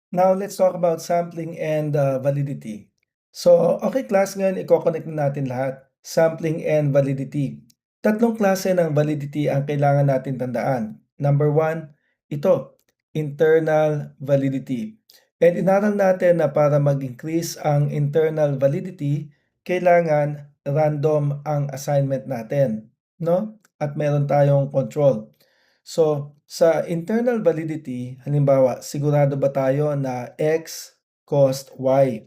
Now let's talk about sampling and validity. So, okay class, ngayon i-coconnect na natin lahat. Sampling and validity. Tatlong klase ng validity ang kailangan natin tandaan. Number one, ito, internal validity. And inaral natin na para mag-increase ang internal validity, kailangan random ang assignment natin, no? At meron tayong control. So, sa internal validity, halimbawa, sigurado ba tayo na X cost Y?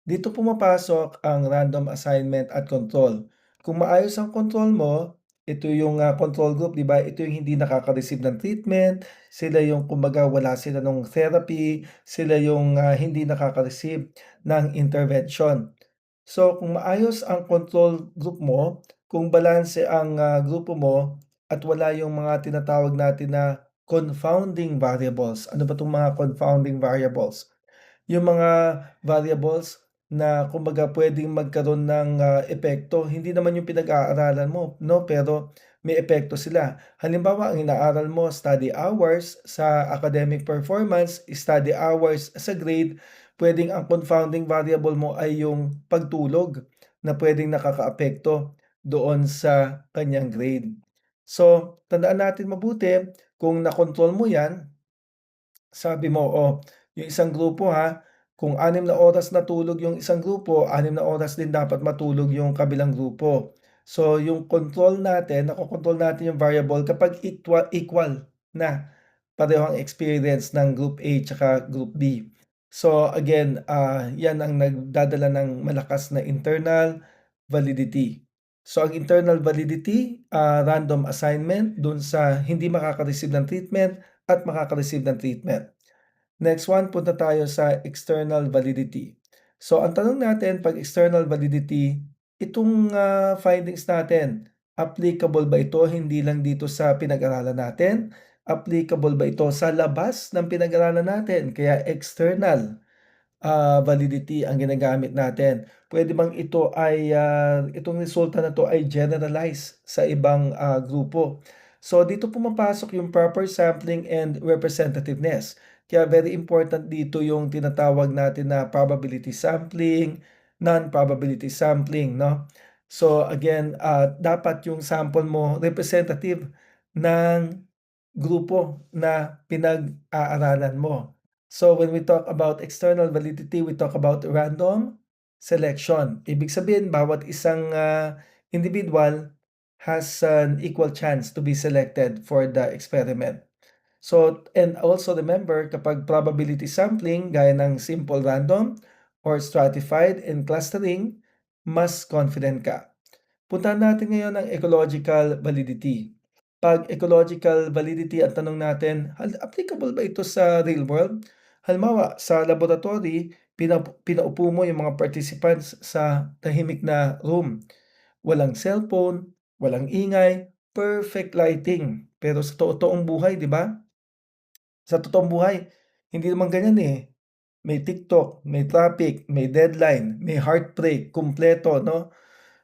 Dito pumapasok ang random assignment at control. Kung maayos ang control mo, ito yung control group, di ba? Ito yung hindi nakaka-receive ng treatment, sila yung kumbaga wala sila ng therapy, sila yung hindi nakaka-receive ng intervention. So kung maayos ang control group mo, kung balanse ang grupo mo at wala yung mga tinatawag natin na confounding variables. Ano ba 'tong mga confounding variables? Yung mga variables na kumbaga puwedeng magkaroon ng epekto, hindi naman yung pinag-aaralan mo 'no, pero may epekto sila. Halimbawa, ang inaaral mo study hours sa academic performance, study hours sa grade, puwedeng ang confounding variable mo ay yung pagtulog na puwedeng nakakaapekto doon sa kanyang grade. So, tandaan natin mabuti kung nakontrol mo 'yan, sabi mo, oh, yung isang grupo ha, kung 6 na oras natulog yung isang grupo, 6 na oras din dapat matulog yung kabilang grupo. So, yung control natin, nakokontrol natin yung variable kapag equal na pareho ang experience ng group A tsaka group B. So, again, yan ang nagdadala ng malakas na internal validity. So, ang internal validity, random assignment dun sa hindi makaka-receive ng treatment at makaka-receive ng treatment. Next one, punta tayo sa external validity. So, ang tanong natin 'pag external validity, itong findings natin, applicable ba ito hindi lang dito sa pinag-aralan natin? Applicable ba ito sa labas ng pinag-aralan natin? Kaya external validity ang ginagamit natin. Puwede bang ito ay, itong resulta na 'to ay generalize sa ibang grupo? So, dito pumapasok yung proper sampling and representativeness. Kaya very important dito yung tinatawag natin na probability sampling, non-probability sampling, 'no? So, again, dapat yung sample mo representative ng grupo na pinag-aaralan mo. So when we talk about external validity, we talk about random selection. Ibig sabihin bawat isang individual has an equal chance to be selected for the experiment. So, and also remember kapag probability sampling gaya ng simple random or stratified and clustering, mas confident ka. Puntahan natin ngayon ang ecological validity. 'Pag ecological validity ang tanong natin, applicable ba ito sa real world? Halimbawa, sa laboratory, pinaupo mo yung mga participants sa tahimik na room. Walang cellphone, walang ingay, perfect lighting. Pero sa totoong buhay, 'di ba? Sa totoong buhay, hindi naman ganyan, eh. May TikTok, may traffic, may deadline, may heartbreak, kumpleto 'no?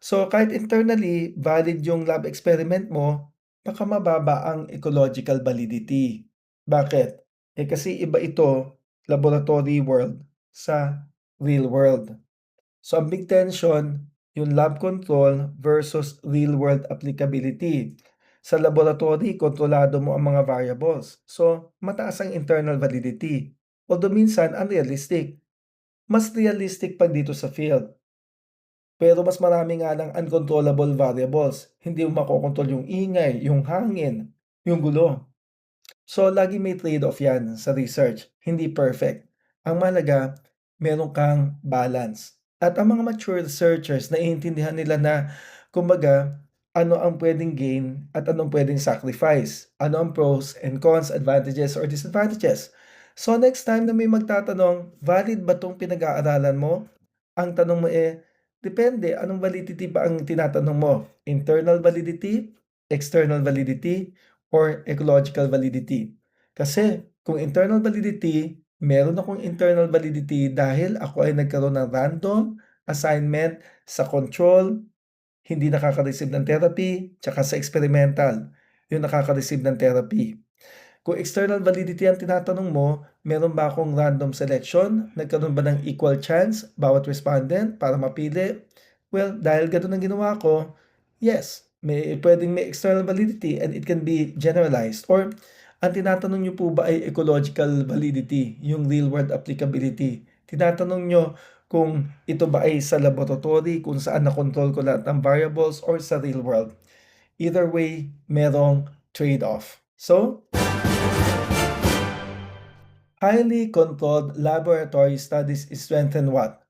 So, kahit internally valid yung lab experiment mo, baka mababa ang ecological validity. Bakit? Eh, kasi iba ito, laboratory world sa real world. So, ang big tension, yung lab control versus real world applicability. Sa laboratory, kontrolado mo ang mga variables. So, mataas ang internal validity. Although minsan unrealistic. Mas realistic pag dito sa field. Pero mas marami nga lang uncontrollable variables. Hindi mo makokontrol yung ingay, yung hangin, yung gulo. So, lagi may trade-off yan sa research. Hindi perfect. Ang mahalaga, meron kang balance. At ang mga mature researchers, naiintindihan nila na, kumbaga, ano ang pwedeng gain at anong pwedeng sacrifice. Ano ang pros and cons, advantages or disadvantages. So, next time na may magtatanong, valid ba tong pinag-aaralan mo? Ang tanong mo depende, anong validity ba ang tinatanong mo? Internal validity, external validity, or ecological validity? Kasi kung internal validity, meron akong internal validity dahil ako ay nagkaroon ng random assignment sa control, hindi nakaka-receive ng therapy, tsaka sa experimental, yung nakaka-receive ng therapy. Kung external validity ang tinatanong mo, meron ba akong random selection? Nagkaroon ba ng equal chance bawat respondent para mapili? Well, dahil gano'n ang ginawa ko, yes, may external validity and it can be generalized. Or ang tinatanong niyo po ba ay ecological validity, yung real world applicability. Tinatanong niyo kung ito ba ay sa laboratory, kung saan na-control ko lahat ng variables or sa real world. Either way, merong trade-off. So, highly controlled laboratory studies strengthen what?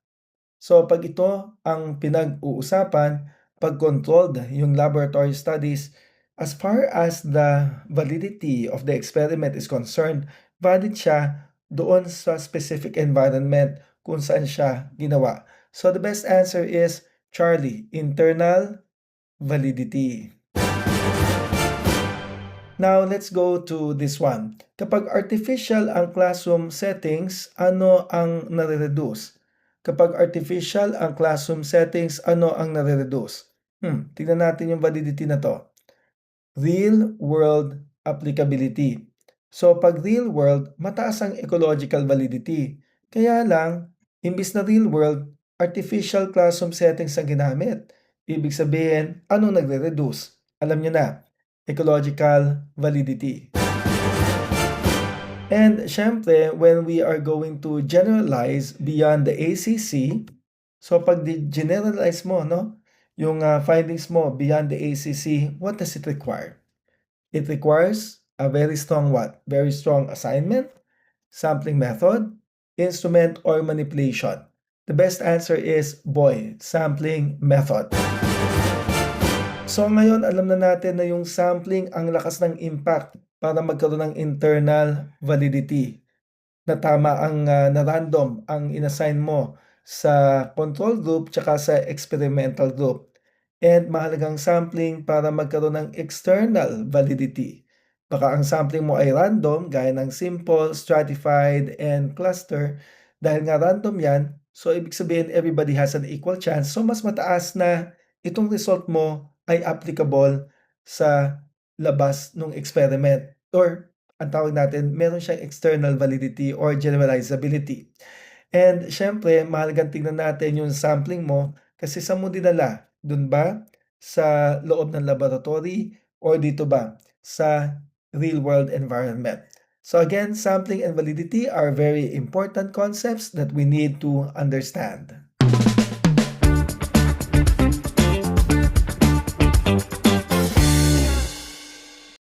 So, pag ito ang pinag-uusapan, pag controlled yung laboratory studies, as far as the validity of the experiment is concerned, valid siya doon sa specific environment kung saan siya ginawa. So, the best answer is Charlie, internal validity. Now, let's go to this one. Kapag artificial ang classroom settings, ano ang nare-reduce? Kapag artificial ang classroom settings, ano ang nare-reduce? Tingnan natin yung validity na to. Real world applicability. So, pag real world, mataas ang ecological validity. Kaya lang, imbis na real world, artificial classroom settings ang ginamit. Ibig sabihin, anong nagre-reduce? Alam nyo na, ecological validity. And syempre, when we are going to generalize beyond the ACC, so pag generalize mo, no, yung findings mo beyond the ACC, what does it require? It requires a very strong what? Very strong assignment, sampling method, instrument, or manipulation. The best answer is, boy, sampling method. So ngayon alam na natin na yung sampling ang lakas ng impact para magkaroon ng internal validity. Na tama ang na random ang inassign mo sa control group tsaka sa experimental group. And mahalagang sampling para magkaroon ng external validity. Baka ang sampling mo ay random gaya ng simple, stratified, and cluster. Dahil nga random yan, so ibig sabihin everybody has an equal chance. So mas mataas na itong result mo ay applicable sa labas ng experiment. Or ang tawag natin, meron siyang external validity or generalizability. And syempre, mahalagang tingnan natin yung sampling mo kasi saan mo dinala? Dun ba sa loob ng laboratory or dito ba sa real world environment? So again, sampling and validity are very important concepts that we need to understand.